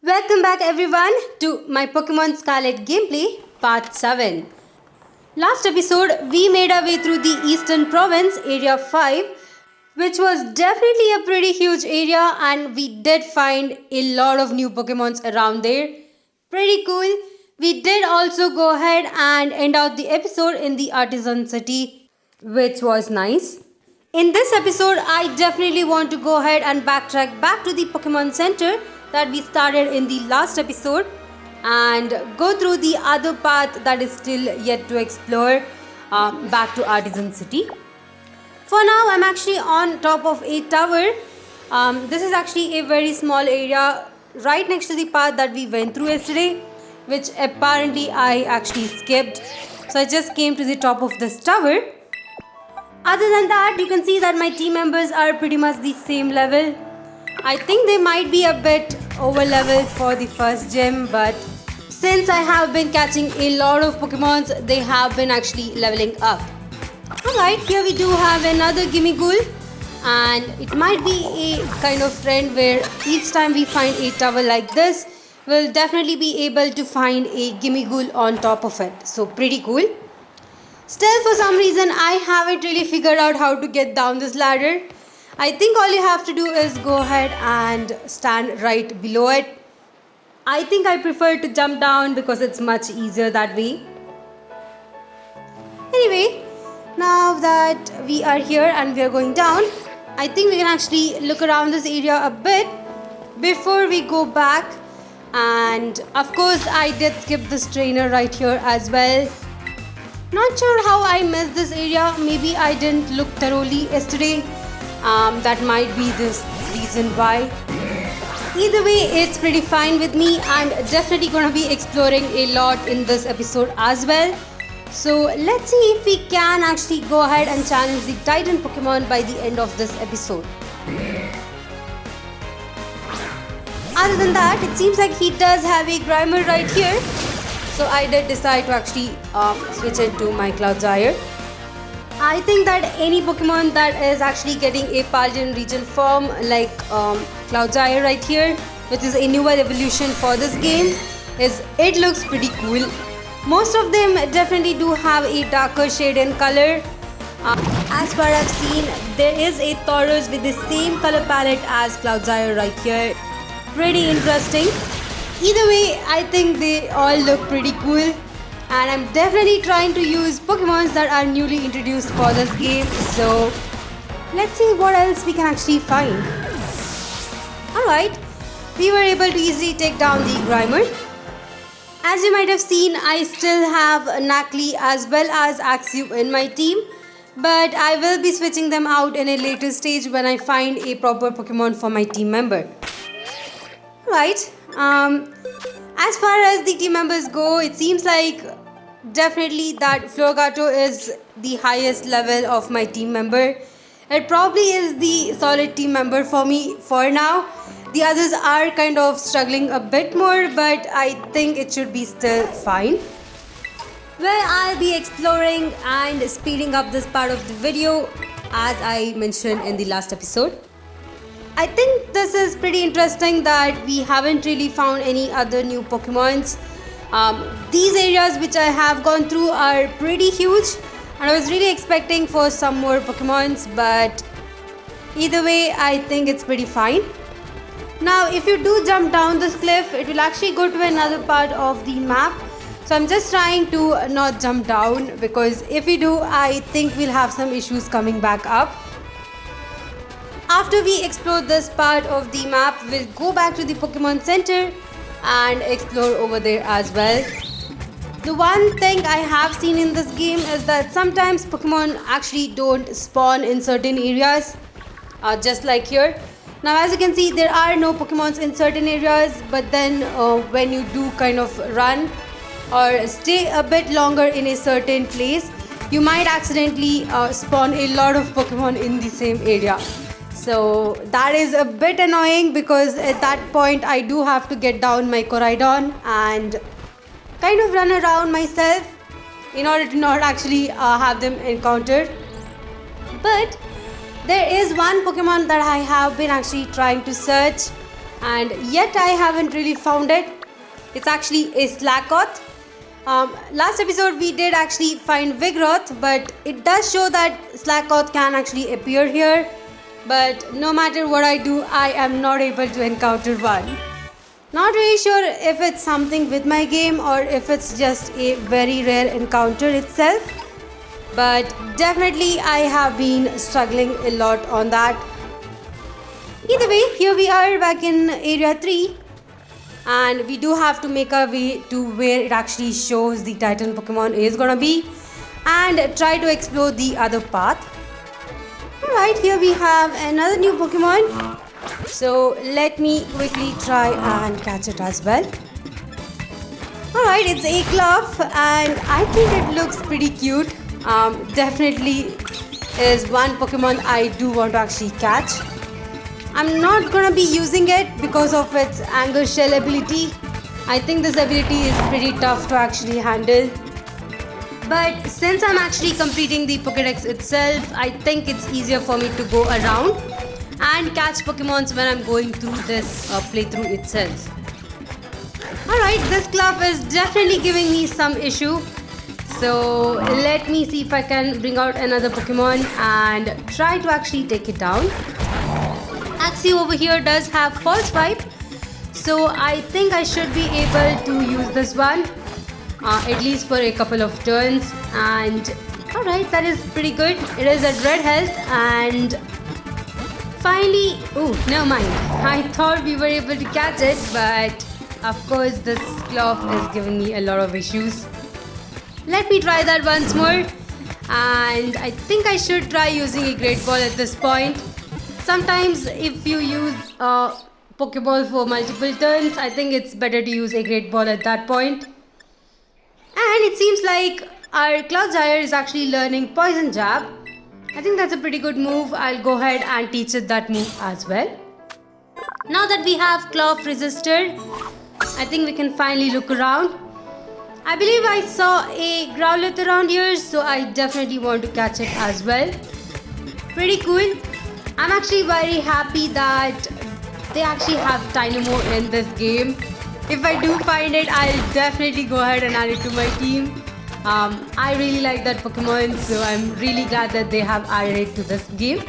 Welcome back everyone to my Pokemon Scarlet gameplay part 7. Last episode we made our way through the Eastern Province area 5, which was definitely a pretty huge area, and we did find a lot of new Pokemons around there. Pretty cool. We did also go ahead and end out the episode in the Artisan City, which was nice. In this episode, I definitely want to go ahead and backtrack back to the Pokemon Center that we started in the last episode and go through the other path that is still yet to explore back to Artisan City. For now, I'm actually on top of a tower. This is actually a very small area right next to the path that we went through yesterday, which apparently I actually skipped. So I just came to the top of this tower. Other than that, you can see that my team members are pretty much the same level. I think they might be a bit over level for the first gym, but since I have been catching a lot of Pokemons, they have been actually leveling up. Alright, here we do have another Gimmighoul, and it might be a kind of trend where each time we find a tower like this, we'll definitely be able to find a Gimmighoul on top of it. So pretty cool. Still, for some reason, I haven't really figured out how to get down this ladder. I think all you have to do is go ahead and stand right below it. I think I prefer to jump down because it's much easier that way. Anyway, now that we are here and we are going down, I think we can actually look around this area a bit before we go back. And of course, I did skip this trainer right here as well. Not sure how I missed this area. Maybe I didn't look thoroughly yesterday. That might be the reason why. Either way, it's pretty fine with me. I'm definitely going to be exploring a lot in this episode as well. So let's see if we can actually go ahead and challenge the Titan Pokemon by the end of this episode. Other than that, it seems like he does have a Grimer right here. So I did decide to actually switch into my Cloudzyre. I think that any Pokemon that is actually getting a Paldean region form like Cloudzyre right here, which is a newer evolution for this game, it looks pretty cool. Most of them definitely do have a darker shade in color. As far as I've seen, there is a Tauros with the same color palette as Cloudzyre right here. Pretty interesting. Either way, I think they all look pretty cool. And I'm definitely trying to use Pokemons that are newly introduced for this game. So let's see what else we can actually find. Alright, we were able to easily take down the Grimer. As you might have seen, I still have Nacli as well as Axew in my team. But I will be switching them out in a later stage when I find a proper Pokemon for my team member. Alright, as far as the team members go, it seems like definitely that Florgato is the highest level of my team member. It probably is the solid team member for me for now. The others are kind of struggling a bit more, but I think it should be still fine. Well, I'll be exploring and speeding up this part of the video as I mentioned in the last episode. I think this is pretty interesting that we haven't really found any other new Pokemons. These areas which I have gone through are pretty huge, and I was really expecting for some more Pokemons, but either way, I think it's pretty fine. Now, if you do jump down this cliff, it will actually go to another part of the map. So I'm just trying to not jump down, because if we do, I think we'll have some issues coming back up. After we explore this part of the map, we'll go back to the Pokemon Center and explore over there as well. The one thing I have seen in this game is that sometimes Pokemon actually don't spawn in certain areas, just like here. Now, as you can see, there are no Pokemons in certain areas, but then when you do kind of run or stay a bit longer in a certain place, you might accidentally spawn a lot of Pokemon in the same area. So that is a bit annoying, because at that point I do have to get down my Koraidon and kind of run around myself in order to not actually have them encountered. But there is one Pokemon that I have been actually trying to search, and yet I haven't really found it. It's actually a Slackoth. Last episode we did actually find Vigroth, but it does show that Slackoth can actually appear here. But no matter what I do, I am not able to encounter one. Not really sure if it's something with my game or if it's just a very rare encounter itself. But definitely I have been struggling a lot on that. Either way, here we are back in area 3. And we do have to make our way to where it actually shows the Titan Pokemon is gonna be. And try to explore the other path. Alright, here we have another new Pokemon. So let me quickly try and catch it as well. Alright, it's a Cluff and I think it looks pretty cute. Definitely is one Pokemon I do want to actually catch. I'm not gonna be using it because of its Anger Shell ability. I think this ability is pretty tough to actually handle. But since I'm actually completing the Pokédex itself, I think it's easier for me to go around and catch Pokemons when I'm going through this playthrough itself. Alright, this Cluff is definitely giving me some issue. So let me see if I can bring out another Pokemon and try to actually take it down. Axie over here does have False Swipe, so I think I should be able to use this one. At least for a couple of turns, and alright, that is pretty good. It is at red health, and finally, never mind. I thought we were able to catch it, but of course this Cluff is giving me a lot of issues. Let me try that once more, and I think I should try using a Great Ball at this point. Sometimes if you use a Pokeball for multiple turns, I think it's better to use a Great Ball at that point. And it seems like our Cloudzyre is actually learning Poison Jab. I think that's a pretty good move. I'll go ahead and teach it that move as well. Now that we have Cluff registered, I think we can finally look around. I believe I saw a Growlithe around here, so I definitely want to catch it as well. Pretty cool. I'm actually very happy that they actually have Tynamo in this game. If I do find it, I'll definitely go ahead and add it to my team. I really like that Pokemon, so I'm really glad that they have added it to this game.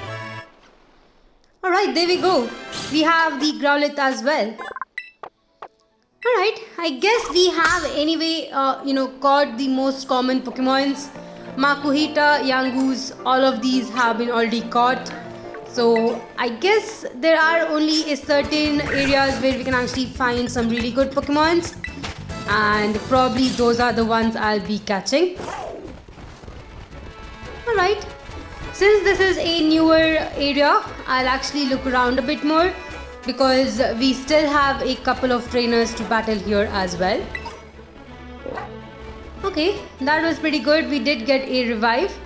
Alright, there we go. We have the Growlithe as well. Alright, I guess we have anyway, caught the most common Pokemons. Makuhita, Yangoose, all of these have been already caught. So I guess there are only a certain areas where we can actually find some really good Pokemons, and probably those are the ones I'll be catching. Alright, since this is a newer area, I'll actually look around a bit more because we still have a couple of trainers to battle here as well. Okay, that was pretty good. We did get a revive.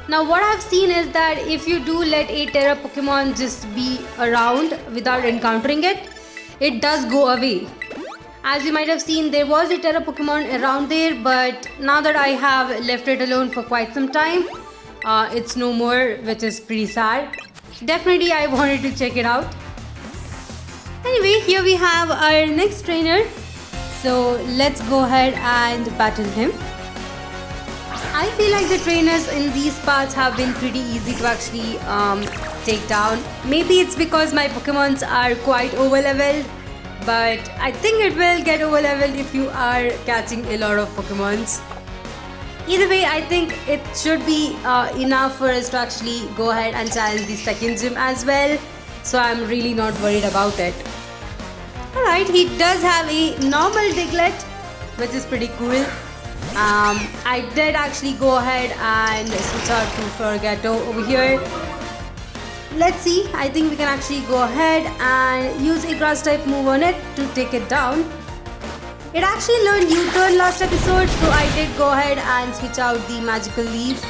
Now what I've seen is that if you do let a Terra Pokemon just be around without encountering it, it does go away. As you might have seen, there was a Terra Pokemon around there, but now that I have left it alone for quite some time, it's no more, which is pretty sad. Definitely I wanted to check it out. Anyway, here we have our next trainer. So let's go ahead and battle him. I feel like the trainers in these parts have been pretty easy to actually take down. Maybe it's because my Pokemons are quite over-leveled, but I think it will get over-leveled if you are catching a lot of Pokemons. Either way, I think it should be enough for us to actually go ahead and challenge the second gym as well. So I'm really not worried about it. Alright, he does have a normal Diglett, which is pretty cool. I did actually go ahead and switch out to Florigato over here. Let's see, I think we can actually go ahead and use a grass type move on it to take it down. It actually learned U-turn last episode, so I did go ahead and switch out the magical leaf.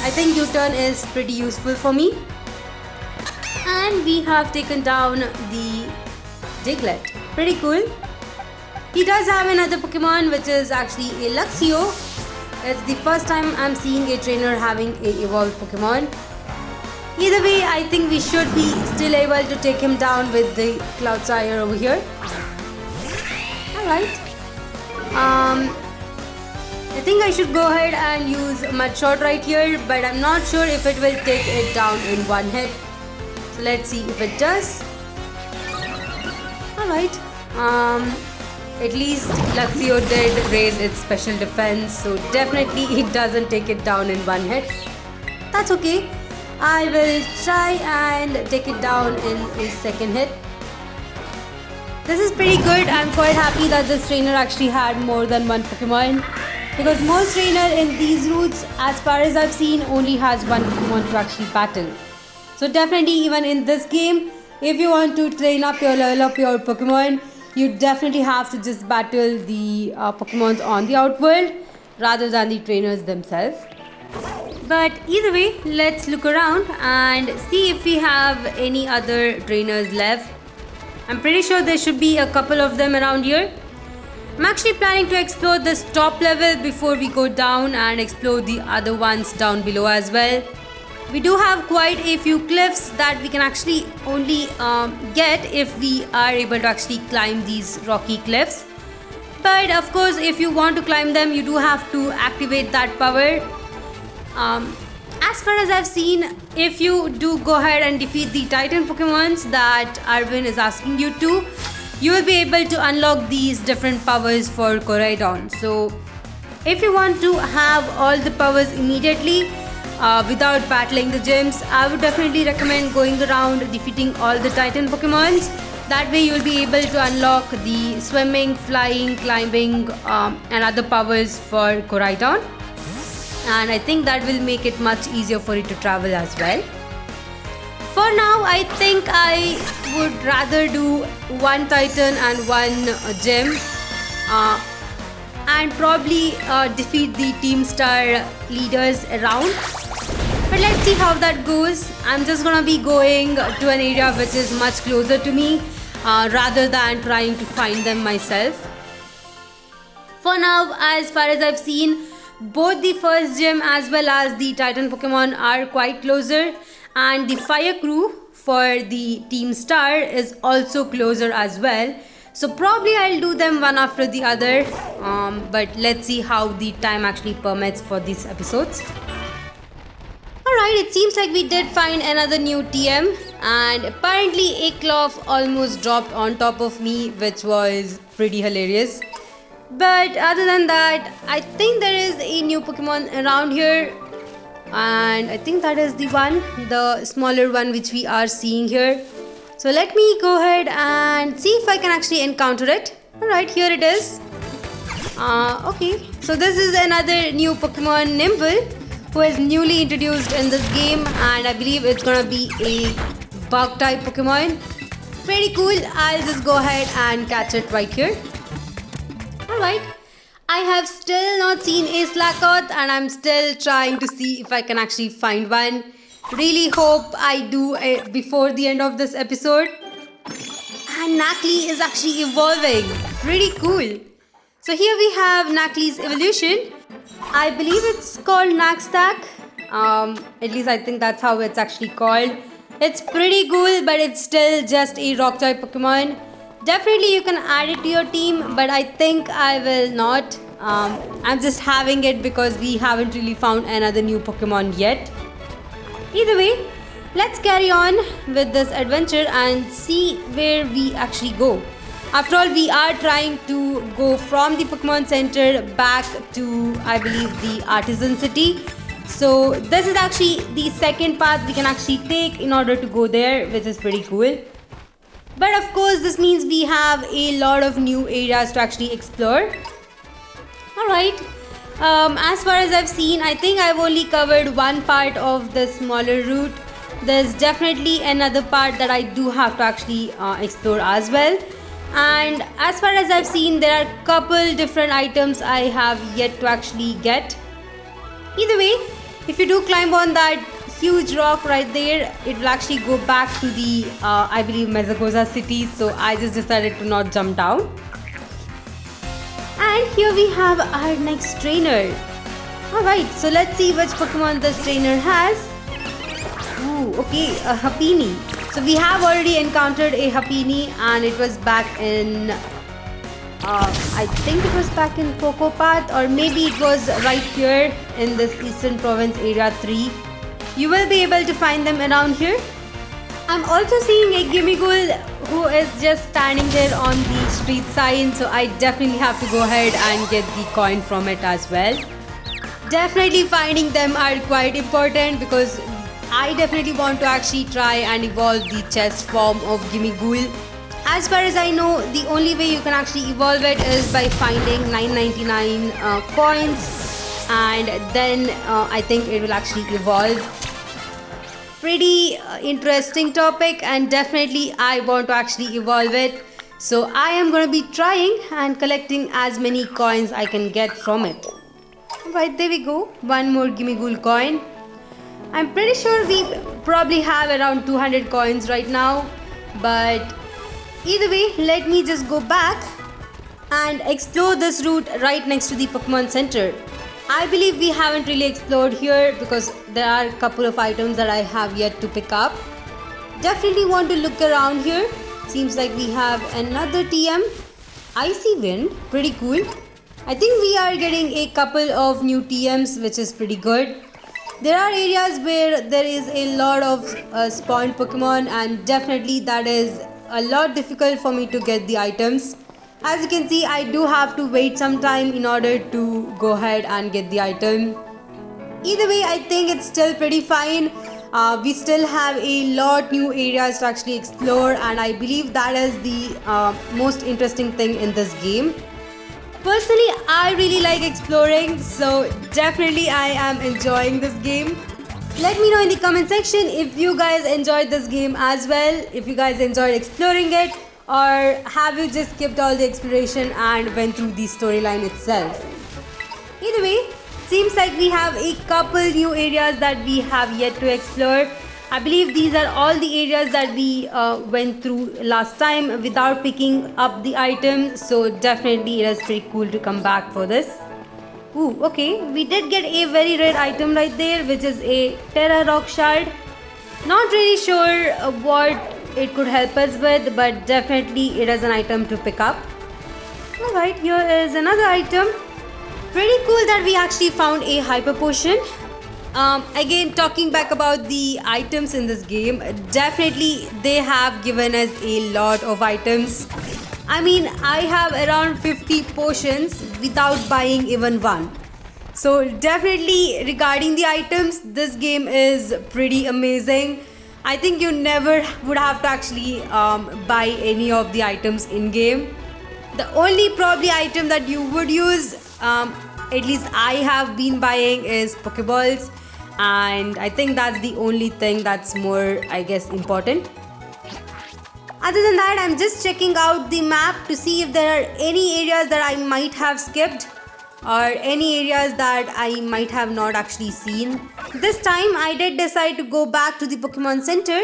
I think U-turn is pretty useful for me. And we have taken down the Diglett. Pretty cool. He does have another Pokemon, which is actually a Luxio. It's the first time I'm seeing a trainer having a evolved Pokemon. Either way, I think we should be still able to take him down with the Cloudsire over here. Alright. I think I should go ahead and use Mud Shot right here, but I'm not sure if it will take it down in one hit. So let's see if it does. Alright. At least Luxio did raise its special defense, so definitely it doesn't take it down in one hit. That's okay. I will try and take it down in a second hit. This is pretty good. I'm quite happy that this trainer actually had more than one Pokemon, because most trainer in these routes, as far as I've seen, only has one Pokemon to actually battle. So definitely even in this game, if you want to train up your level up your Pokemon, you definitely have to just battle the Pokemons on the outworld rather than the trainers themselves. But either way, let's look around and see if we have any other trainers left. I'm pretty sure there should be a couple of them around here. I'm actually planning to explore this top level before we go down and explore the other ones down below as well. We do have quite a few cliffs that we can actually only get if we are able to actually climb these rocky cliffs. But of course, if you want to climb them, you do have to activate that power. As far as I've seen, if you do go ahead and defeat the Titan Pokemons that Arvin is asking you to, you will be able to unlock these different powers for Koraidon. So if you want to have all the powers immediately without battling the gyms, I would definitely recommend going around defeating all the Titan Pokemons. That way you will be able to unlock the swimming, flying, climbing and other powers for Koraidon. And I think that will make it much easier for you to travel as well. For now, I think I would rather do one Titan and one gym and probably defeat the Team Star leaders around. But let's see how that goes. I'm just gonna be going to an area which is much closer to me rather than trying to find them myself. For now, as far as I've seen, both the first gym as well as the Titan Pokemon are quite closer, and the Fire Crew for the Team Star is also closer as well. So probably I'll do them one after the other, but let's see how the time actually permits for these episodes. Alright, it seems like we did find another new TM, and apparently a Cloth almost dropped on top of me, which was pretty hilarious. But other than that, I think there is a new Pokemon around here, and I think that is the one, the smaller one which we are seeing here. So let me go ahead and see if I can actually encounter it. Alright, here it is. Okay, so this is another new Pokemon, Nimble, who is newly introduced in this game, and I believe it's gonna be a bug type Pokemon. Pretty cool. I'll just go ahead and catch it right here. Alright, I have still not seen a Slackoth, and I'm still trying to see if I can actually find one. Really hope I do it before the end of this episode. And Nacli is actually evolving. Pretty cool. So here we have Nacli's evolution. I believe it's called Naxtac. At least I think that's how it's actually called. It's pretty cool, but it's still just a rock type Pokemon. Definitely you can add it to your team, but I think I will not. I'm just having it because we haven't really found another new Pokemon yet. Either way, let's carry on with this adventure and see where we actually go. After all, we are trying to go from the Pokemon Center back to, I believe, the Artisan City. So this is actually the second path we can actually take in order to go there, which is pretty cool. But of course, this means we have a lot of new areas to actually explore. Alright, as far as I've seen, I think I've only covered one part of the smaller route. There's definitely another part that I do have to actually explore as well. And as far as I've seen, there are a couple different items I have yet to actually get. Either way, if you do climb on that huge rock right there, it will actually go back to the, I believe, Mezagoza city. So I just decided to not jump down. And here we have our next trainer. Alright, so let's see which Pokemon this trainer has. Ooh, okay, a Happini. So we have already encountered a Happini and it was back in, I think it was back in Cocoa Path, or maybe it was right here in this Eastern Province Area 3. You will be able to find them around here. I'm also seeing a Gimmighoul who is just standing there on the street sign, so I definitely have to go ahead and get the coin from it as well. Definitely finding them are quite important because I definitely want to actually try and evolve the chest form of Gimmighoul. As far as I know, the only way you can actually evolve it is by finding 999 coins, and then I think it will actually evolve. Pretty interesting topic, and definitely I want to actually evolve it. So I am going to be trying and collecting as many coins I can get from it. Alright, there we go. One more Gimmighoul coin. I'm pretty sure we probably have around 200 coins right now, but either way, let me just go back and explore this route right next to the Pokemon Center. I believe we haven't really explored here because there are a couple of items that I have yet to pick up. Definitely want to look around here. Seems like we have another TM. Icy Wind, pretty cool. I think we are getting a couple of new TMs, which is pretty good. There are areas where there is a lot of spawned Pokemon, and definitely that is a lot difficult for me to get the items. As you can see, I do have to wait some time in order to go ahead and get the item. Either way, I think it's still pretty fine. We still have a lot new areas to actually explore, and I believe that is the most interesting thing in this game. Personally, I really like exploring, so definitely I am enjoying this game. Let me know in the comment section if you guys enjoyed this game as well, if you guys enjoyed exploring it, or have you just skipped all the exploration and went through the storyline itself. Either way, seems like we have a couple new areas that we have yet to explore. I believe these are all the areas that we went through last time without picking up the item, so definitely it is pretty cool to come back for this. Ooh, okay, we did get a very rare item right there, which is a Terra Rock Shard. Not really sure what it could help us with, but definitely it is an item to pick up. Alright, here is another item. Pretty cool that we actually found a Hyper Potion. Again, talking back about the items in this game, definitely they have given us a lot of items. I mean, I have around 50 potions without buying even one. So definitely regarding the items, this game is pretty amazing. I think you never would have to actually buy any of the items in game. The only probably item that you would use, at least I have been buying, is Pokeballs, and I think that's the only thing that's more, I guess, important. Other than that, I'm just checking out the map to see if there are any areas that I might have skipped or any areas that I might have not actually seen. This time I did decide to go back to the Pokemon Center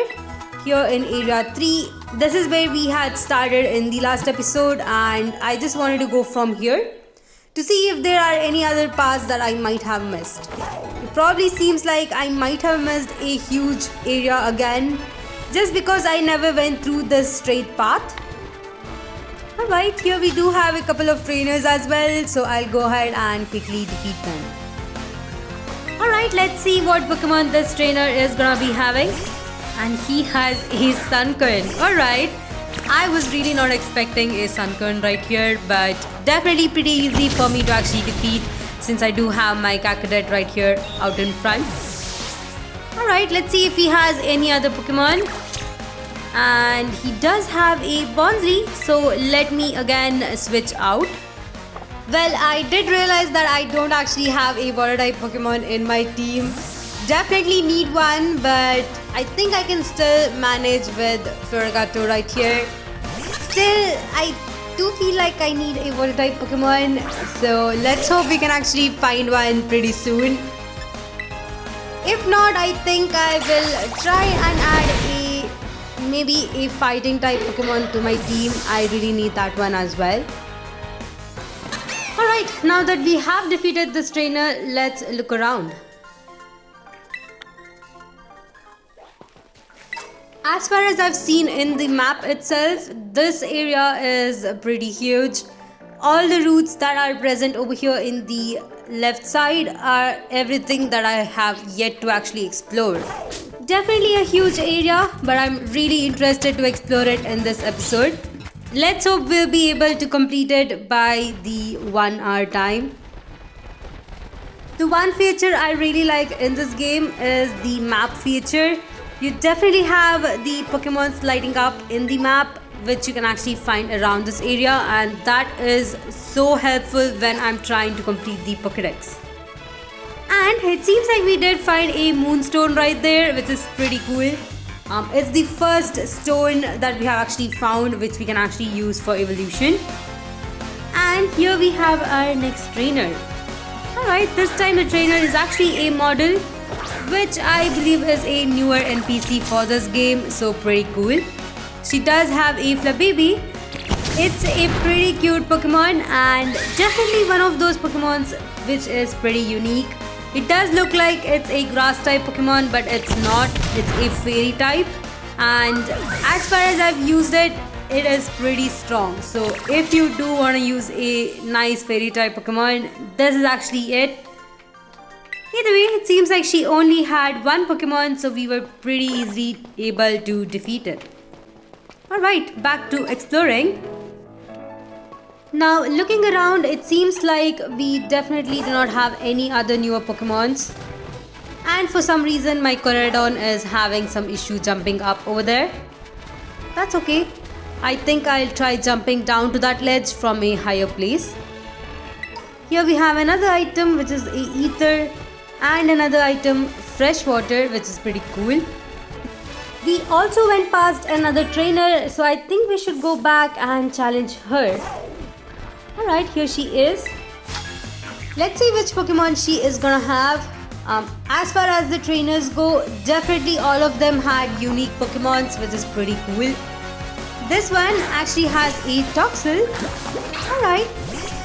here in Area 3. This is where we had started in the last episode, and I just wanted to go from here to see if there are any other paths that I might have missed. It probably seems like I might have missed a huge area again, just because I never went through this straight path. Alright, here we do have a couple of trainers as well, so I'll go ahead and quickly defeat them. Alright, let's see what Pokemon this trainer is gonna be having. And he has a Sunkern. Alright, I was really not expecting a Sunkern right here, but definitely pretty easy for me to actually defeat since I do have my Cacadet right here out in front. Alright, let's see if he has any other Pokemon. And he does have a Bonsly, so let me again switch out. Well, I did realize that I don't actually have a water type Pokemon in my team. Definitely need one, but I think I can still manage with Florigato right here. Still, I do feel like I need a water type Pokemon, so let's hope we can actually find one pretty soon. If not, I think I will try and add maybe a fighting type Pokemon to my team. I really need that one as well. Alright, now that we have defeated this trainer, let's look around. As far as I've seen in the map itself, this area is pretty huge. All the routes that are present over here in the left side are everything that I have yet to actually explore. Definitely a huge area, but I'm really interested to explore it in this episode. Let's hope we'll be able to complete it by the 1 hour time. The one feature I really like in this game is the map feature. You definitely have the Pokemons lighting up in the map, which you can actually find around this area, and that is so helpful when I'm trying to complete the Pokédex. And it seems like we did find a moonstone right there, which is pretty cool. It's the first stone that we have actually found, which we can actually use for evolution. And here we have our next trainer. Alright, this time the trainer is actually a model, which I believe is a newer NPC for this game, so pretty cool. She does have a Flababy. It's a pretty cute Pokemon and definitely one of those Pokemons which is pretty unique. It does look like it's a grass type Pokemon, but it's not. It's a fairy type, and as far as I've used it, it is pretty strong. So if you do want to use a nice fairy type Pokemon, this is actually it. Either way, it seems like she only had one Pokemon, so we were pretty easily able to defeat it. Alright, back to exploring. Now, looking around, it seems like we definitely do not have any other newer Pokemons. And for some reason, my Corridon is having some issue jumping up over there. That's okay. I think I'll try jumping down to that ledge from a higher place. Here we have another item, which is a ether, and another item, fresh water, which is pretty cool. We also went past another trainer, so I think we should go back and challenge her. Alright, here she is. Let's see which Pokemon she is gonna have. As far as the trainers go, definitely all of them had unique Pokemons, which is pretty cool. This one actually has a Toxel. Alright,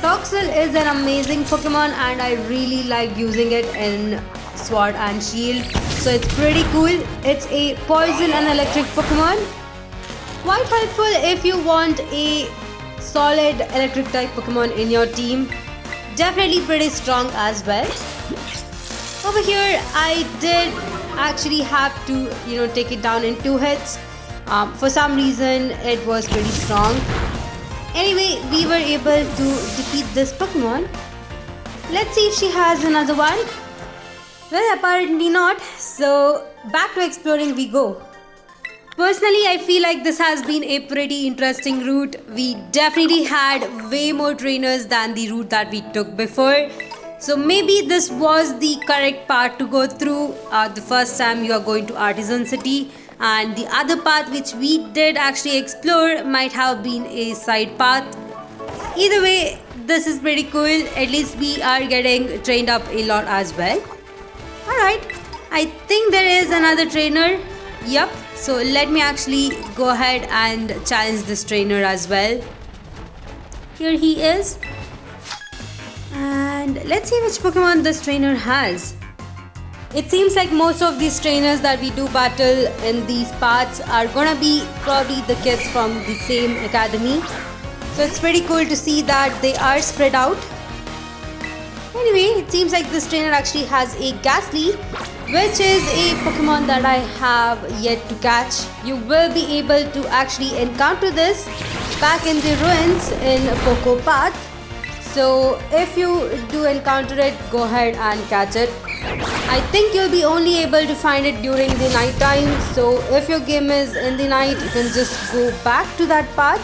Toxel is an amazing Pokemon and I really like using it in Sword and Shield. So it's pretty cool. It's a poison and electric Pokemon. Quite helpful if you want a solid electric type Pokemon in your team. Definitely pretty strong as well. Over here, I did actually have to, take it down in 2 hits. For some reason, it was pretty strong. Anyway, we were able to defeat this Pokemon. Let's see if she has another one. Well, apparently not. So, back to exploring we go. Personally, I feel like this has been a pretty interesting route. We definitely had way more trainers than the route that we took before. So maybe this was the correct path to go through the first time you are going to Artisan City. And the other path which we did actually explore might have been a side path. Either way, this is pretty cool. At least we are getting trained up a lot as well. Alright, I think there is another trainer. Yup, so let me actually go ahead and challenge this trainer as well. Here he is. And let's see which Pokemon this trainer has. It seems like most of these trainers that we do battle in these paths are gonna be probably the kids from the same academy. So it's pretty cool to see that they are spread out. Anyway, it seems like this trainer actually has a Ghastly, which is a Pokemon that I have yet to catch. You will be able to actually encounter this back in the ruins in Poco Path. So if you do encounter it, go ahead and catch it. I think you'll be only able to find it during the night time. So if your game is in the night, you can just go back to that path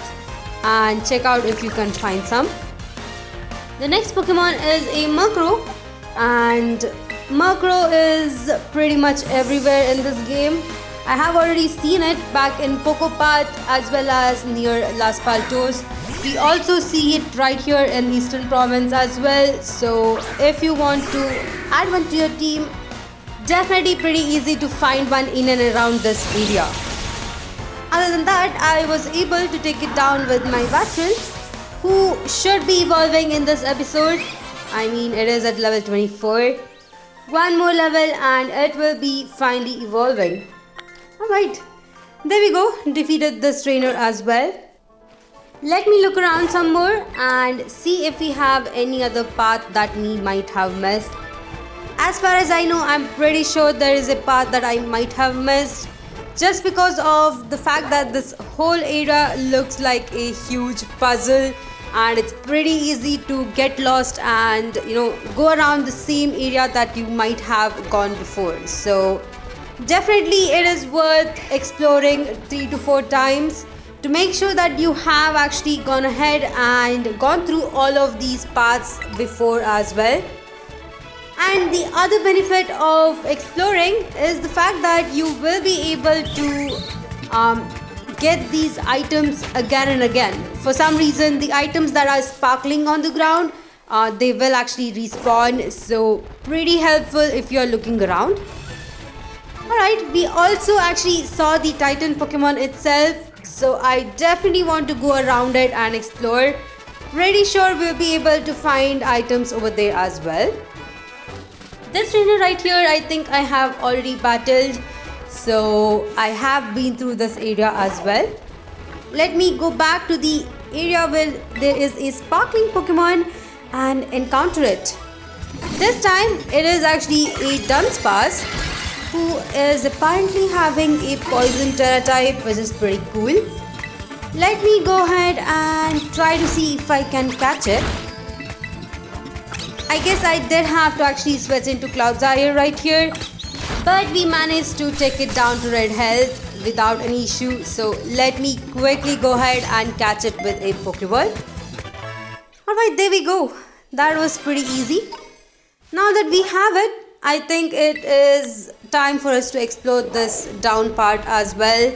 and check out if you can find some. The next Pokemon is a Murkrow, and Murkrow is pretty much everywhere in this game. I have already seen it back in Poco Path as well as near Las Paltos. We also see it right here in Eastern Province as well. So if you want to add one to your team, definitely pretty easy to find one in and around this area. Other than that, I was able to take it down with my Vatral, who should be evolving in this episode. I mean, it is at level 24. One more level and it will be finally evolving. Alright, There we go, defeated this trainer as well. Let me look around some more and see if we have any other path that we might have missed. As far as I know, I'm pretty sure there is a path that I might have missed, just because of the fact that this whole area looks like a huge puzzle and it's pretty easy to get lost and go around the same area that you might have gone before. So definitely it is worth exploring 3 to 4 times to make sure that you have actually gone ahead and gone through all of these paths before as well. And the other benefit of exploring is the fact that you will be able to get these items again and again. For some reason, the items that are sparkling on the ground, they will actually respawn. So pretty helpful if you're looking around. Alright, we also actually saw the Titan Pokemon itself. So I definitely want to go around it and explore. Pretty sure we'll be able to find items over there as well. This trainer right here, I think I have already battled. So I have been through this area as well. Let me go back to the area where there is a sparkling Pokemon and encounter it. This time it is actually a Dunsparce who is apparently having a poison Terra type, which is pretty cool. Let me go ahead and try to see if I can catch it. I guess I did have to actually switch into Cloudzyre right here, but we managed to take it down to red health without any issue. So let me quickly go ahead and catch it with a Pokeball. Alright, there we go. That was pretty easy. Now that we have it, I think it is time for us to explore this down part as well.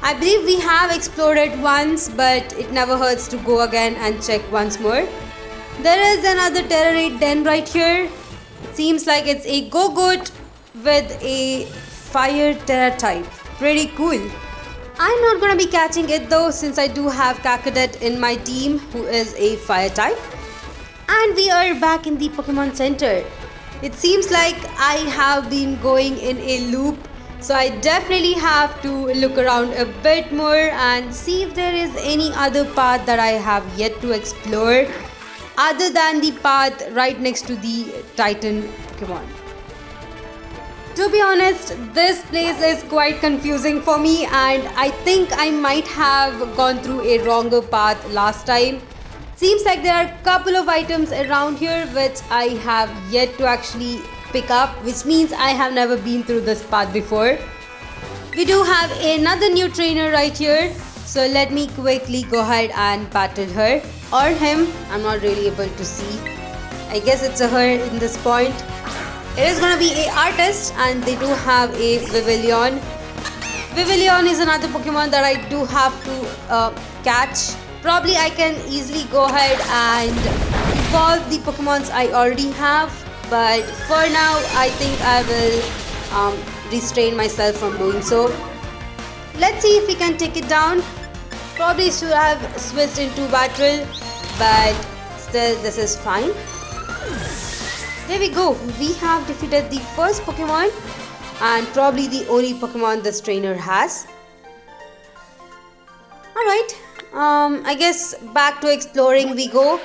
I believe we have explored it once, but it never hurts to go again and check once more. There is another Terrorate den right here. It seems like it's a Go-Goat with a Fire Terra type. Pretty cool. I'm not gonna be catching it though, since I do have Kakadet in my team who is a Fire type. And we are back in the Pokemon Center. It seems like I have been going in a loop, so I definitely have to look around a bit more and see if there is any other path that I have yet to explore other than the path right next to the Titan Pokemon. To be honest, this place is quite confusing for me, and I think I might have gone through a wronger path last time. Seems like there are a couple of items around here which I have yet to actually pick up, which means I have never been through this path before. We do have another new trainer right here, so let me quickly go ahead and battle her or him. I'm not really able to see. I guess it's a her in this point. It is gonna be a artist, and they do have a Vivillon. Vivillon is another Pokemon that I do have to catch. Probably I can easily go ahead and evolve the Pokemons I already have, but for now I think I will restrain myself from doing so. Let's see if we can take it down. Probably should have switched into battle, but still this is fine. There we go. We have defeated the first Pokemon and probably the only Pokemon this trainer has. Alright. I guess back to exploring we go.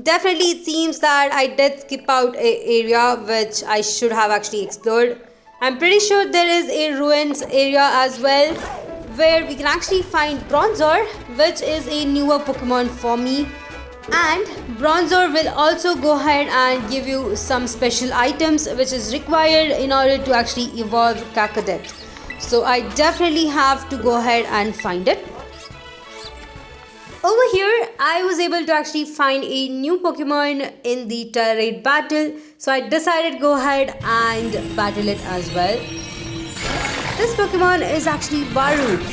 Definitely it seems that I did skip out an area which I should have actually explored. I'm pretty sure there is a ruins area as well where we can actually find Bronzor, which is a newer Pokemon for me. And Bronzor will also go ahead and give you some special items which is required in order to actually evolve Kakadet. So I definitely have to go ahead and find it. Over here, I was able to actually find a new Pokemon in the Terrorate battle, so I decided to go ahead and battle it as well. This Pokemon is actually Varu.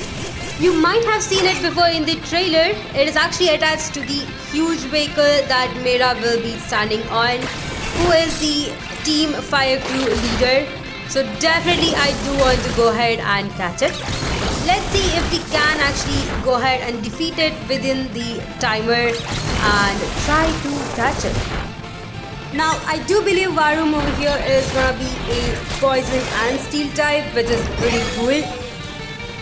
You might have seen it before in the trailer. It is actually attached to the huge vehicle that Mera will be standing on, who is the Team Fire Crew leader. So definitely I do want to go ahead and catch it. Let's see if we can actually go ahead and defeat it within the timer and try to catch it. Now I do believe Varum over here is gonna be a poison and steel type, which is pretty cool.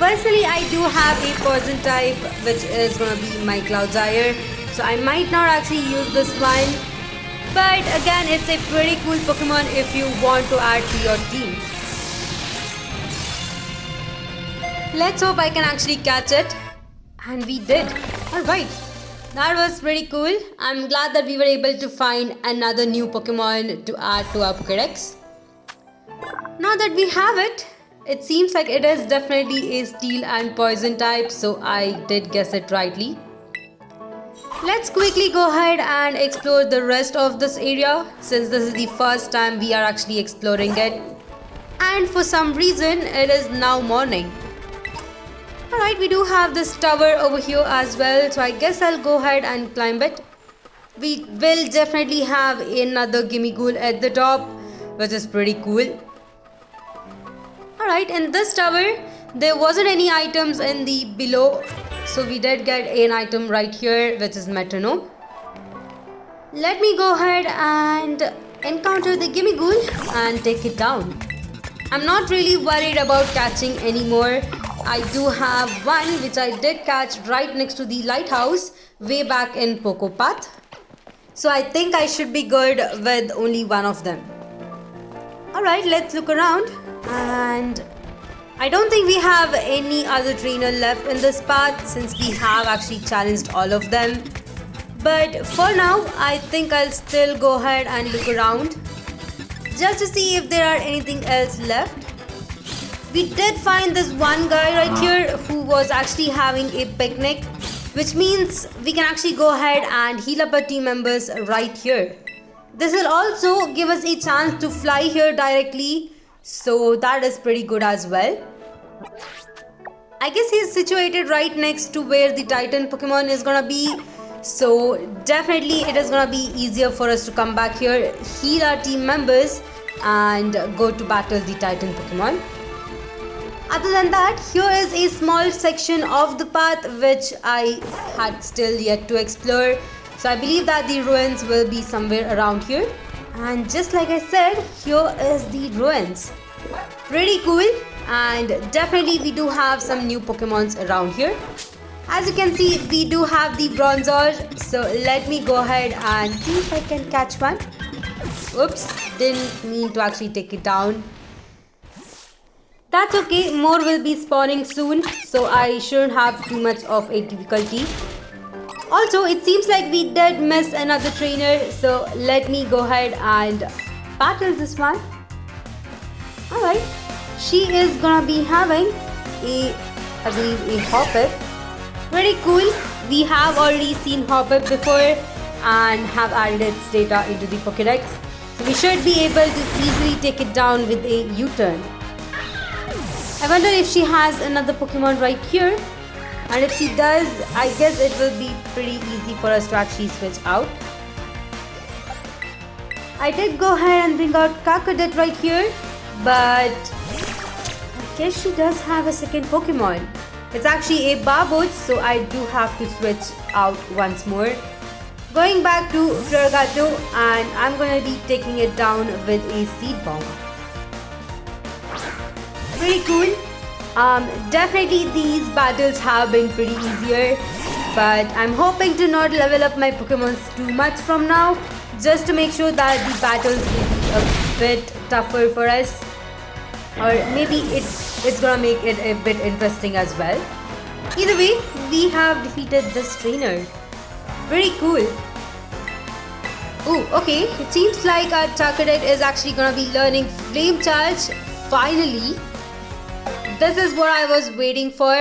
Personally, I do have a poison type, which is gonna be my Cloudzyre. So I might not actually use this one. But again, it's a pretty cool Pokemon if you want to add to your team. Let's hope I can actually catch it. And we did. Alright. That was pretty cool. I'm glad that we were able to find another new Pokemon to add to our Pokédex. Now that we have it, it seems like it is definitely a steel and poison type, so I did guess it rightly. Let's quickly go ahead and explore the rest of this area, since this is the first time we are actually exploring it. And for some reason, it is now morning. Alright, we do have this tower over here as well, so I guess I'll go ahead and climb it. We will definitely have another Gimmighoul at the top, which is pretty cool. Alright, in this tower, there wasn't any items in the below, so we did get an item right here, which is Metronome. Let me go ahead and encounter the Gimmighoul and take it down. I'm not really worried about catching anymore. I do have one which I did catch right next to the lighthouse way back in Pocopath. So I think I should be good with only one of them. Alright, let's look around. And I don't think we have any other trainer left in this path, since we have actually challenged all of them. But for now, I think I'll still go ahead and look around just to see if there are anything else left. We did find this one guy right here who was actually having a picnic, which means we can actually go ahead and heal up our team members right here. This will also give us a chance to fly here directly, so that is pretty good as well. I guess he's situated right next to where the Titan Pokemon is gonna be, so definitely it is gonna be easier for us to come back here, heal our team members and go to battle the Titan Pokemon. Other than that, here is a small section of the path which I had still yet to explore. So I believe that the ruins will be somewhere around here. And just like I said, here is the ruins. Pretty cool, and definitely we do have some new Pokemons around here. As you can see, we do have the Bronzor, so let me go ahead and see if I can catch one. Oops, didn't mean to actually take it down. That's okay, more will be spawning soon, so I shouldn't have too much of a difficulty. Also, it seems like we did miss another trainer, so let me go ahead and battle this one. Alright, she is gonna be having I believe a Hoppip. Pretty cool. We have already seen Hoppip before and have added its data into the Pokédex. So we should be able to easily take it down with a U-turn. I wonder if she has another Pokemon right here. And if she does, I guess it will be pretty easy for us to actually switch out. I did go ahead and bring out Kakadet right here, but I guess she does have a second Pokemon. It's actually a Barboach, so I do have to switch out once more. Going back to Floragato, and I'm going to be taking it down with a Seed Bomb. Pretty cool. Definitely these battles have been pretty easier, but I'm hoping to not level up my Pokemon too much from now, just to make sure that the battles will be a bit tougher for us, or maybe it's gonna make it a bit interesting as well. Either way, we have defeated this trainer. Pretty cool. Oh, okay, it seems like our Charcadet is actually gonna be learning Flame Charge finally. This is what I was waiting for.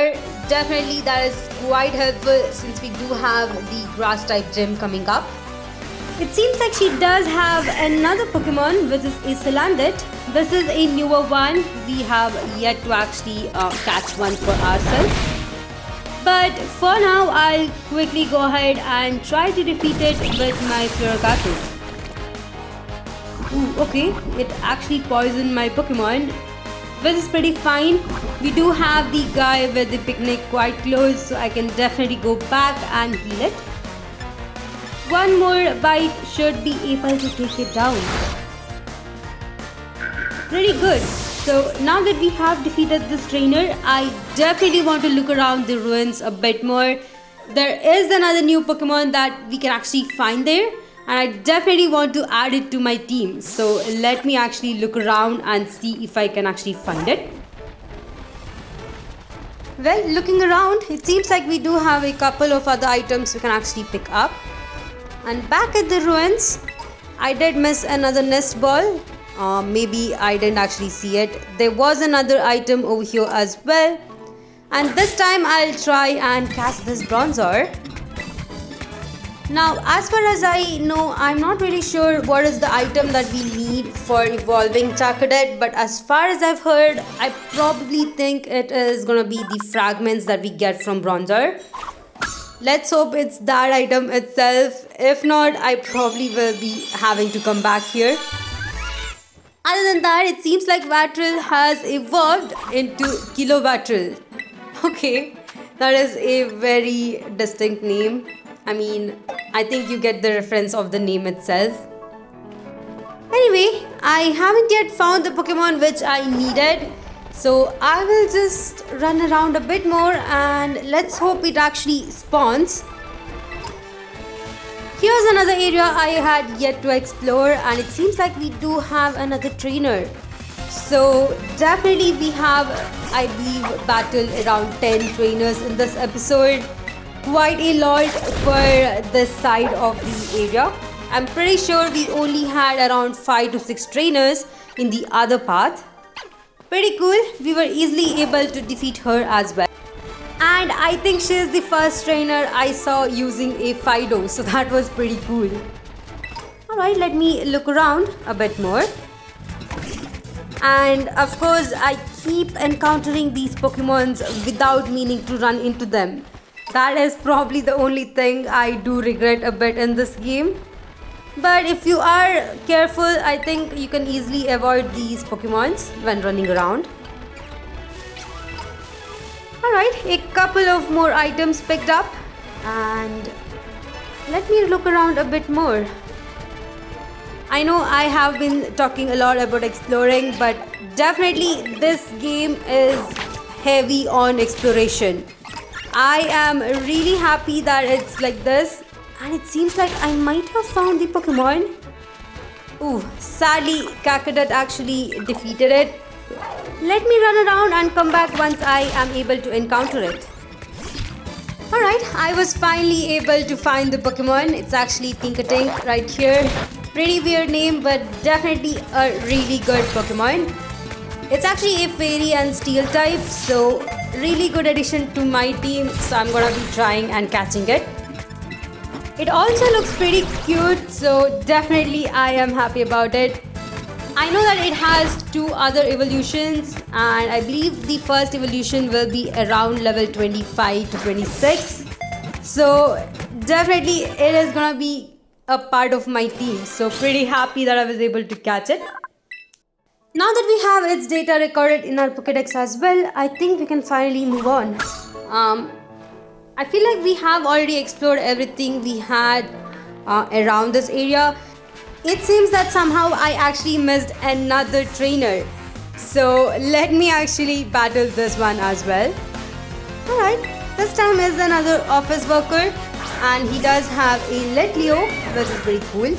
Definitely that is quite helpful since we do have the grass type gym coming up. It seems like she does have another Pokemon, which is a Salandit. This is a newer one. We have yet to actually catch one for ourselves. But for now, I'll quickly go ahead and try to defeat it with my Floragato. Ooh, okay, it actually poisoned my Pokemon, which is pretty fine. We do have the guy with the picnic quite close, so I can definitely go back and heal it. One more bite should be able to take it down. Pretty good. So now that we have defeated this trainer, I definitely want to look around the ruins a bit more. There is another new Pokemon that we can actually find there, and I definitely want to add it to my team. So let me actually look around and see if I can actually find it. Well, looking around, it seems like we do have a couple of other items we can actually pick up. And back at the ruins, I did miss another nest ball. Maybe I didn't actually see it. There was another item over here as well. And this time I'll try and catch this Bronzor. Now, as far as I know, I'm not really sure what is the item that we need for evolving Charcadet, but as far as I've heard, I probably think it is gonna be the fragments that we get from Bronzor. Let's hope it's that item itself. If not, I probably will be having to come back here. Other than that, it seems like Vatril has evolved into Kilovatril. Okay, that is a very distinct name. I mean, I think you get the reference of the name itself. Anyway, I haven't yet found the Pokemon which I needed. So I will just run around a bit more and let's hope it actually spawns. Here's another area I had yet to explore, and it seems like we do have another trainer. So definitely we have, I believe, battled around 10 trainers in this episode. Quite a lot for this side of the area. I'm pretty sure we only had around 5 to 6 trainers in the other path. Pretty cool, we were easily able to defeat her as well. And I think she is the first trainer I saw using a Fido, so that was pretty cool. Alright, let me look around a bit more. And of course, I keep encountering these Pokemons without meaning to run into them. That is probably the only thing I do regret a bit in this game. But if you are careful, I think you can easily avoid these Pokemons when running around. Alright, a couple of more items picked up. And let me look around a bit more. I know I have been talking a lot about exploring, but definitely this game is heavy on exploration. I am really happy that it's like this, and it seems like I might have found the Pokemon. Ooh, sadly Charcadet actually defeated it. Let me run around and come back once I am able to encounter it. Alright, I was finally able to find the Pokemon. It's actually Pinkatink right here. Pretty weird name, but definitely a really good Pokemon. It's actually a fairy and steel type, so really good addition to my team, so I'm gonna be trying and catching it. It also looks pretty cute, so definitely I am happy about it. I know that it has 2 other evolutions, and I believe the first evolution will be around level 25 to 26. So definitely it is gonna be a part of my team, so pretty happy that I was able to catch it. Now that we have its data recorded in our Pokédex as well, I think we can finally move on. I feel like we have already explored everything we had around this area. It seems that somehow I actually missed another trainer. So let me actually battle this one as well. Alright, this time is another office worker, and he does have a Letleo, which is pretty cool.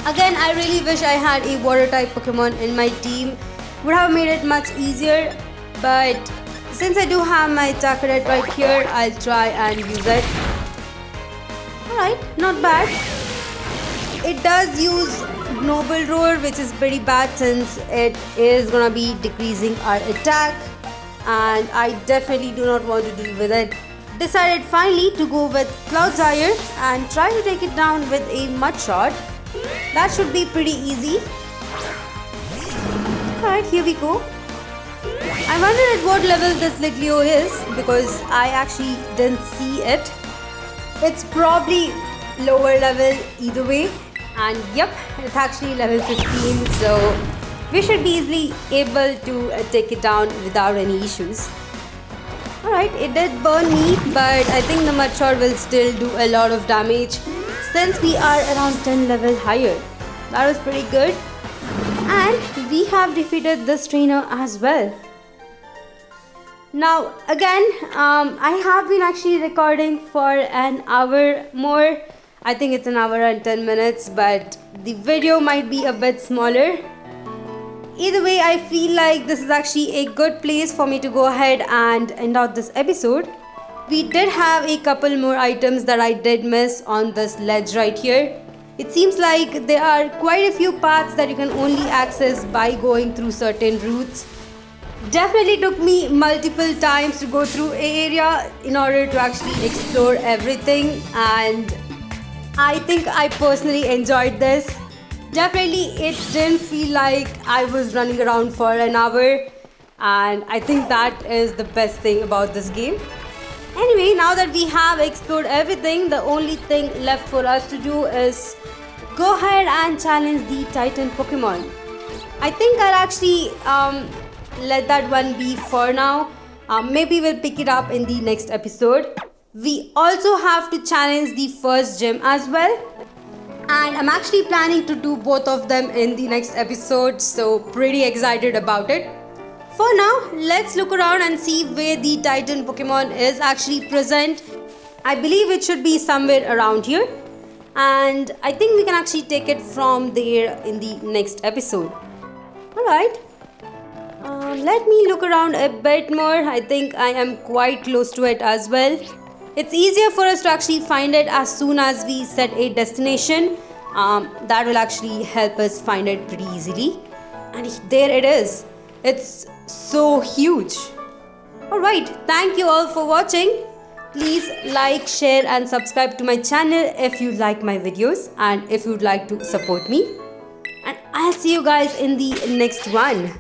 Again, I really wish I had a water type Pokemon in my team. Would have made it much easier, but since I do have my Charcadet right here, I'll try and use it. Alright, not bad. It does use Noble Roar, which is pretty bad since it is gonna be decreasing our attack, and I definitely do not want to deal with it. Decided finally to go with Cloudzyre and try to take it down with a Mud Shot. That should be pretty easy. Alright, here we go. I wonder at what level this Letleo is, because I actually didn't see it. It's probably lower level either way. And yep, it's actually level 15, so we should be easily able to take it down without any issues. Alright, it did burn me, but I think the Mud Shot will still do a lot of damage since we are around 10 level higher. That was pretty good. And we have defeated this trainer as well. Now again, I have been actually recording for an hour more. I think it's an hour and 10 minutes, but the video might be a bit smaller. Either way, I feel like this is actually a good place for me to go ahead and end out this episode. We did have a couple more items that I did miss on this ledge right here. It seems like there are quite a few paths that you can only access by going through certain routes. Definitely took me multiple times to go through an area in order to actually explore everything, and I think I personally enjoyed this. Definitely it didn't feel like I was running around for an hour, and I think that is the best thing about this game. Anyway, now that we have explored everything, the only thing left for us to do is go ahead and challenge the Titan Pokemon. I think I'll actually let that one be for now. Maybe we'll pick it up in the next episode. We also have to challenge the first gym as well, and I'm actually planning to do both of them in the next episode, so pretty excited about it. For now, let's look around and see where the Titan Pokemon is actually present. I believe it should be somewhere around here, and I think we can actually take it from there in the next episode. Alright, let me look around a bit more. I think I am quite close to it as well. It's easier for us to actually find it as soon as we set a destination. That will actually help us find it pretty easily. And there it is. It's so huge. Alright, thank you all for watching. Please like, share and subscribe to my channel if you like my videos and if you'd like to support me. And I'll see you guys in the next one.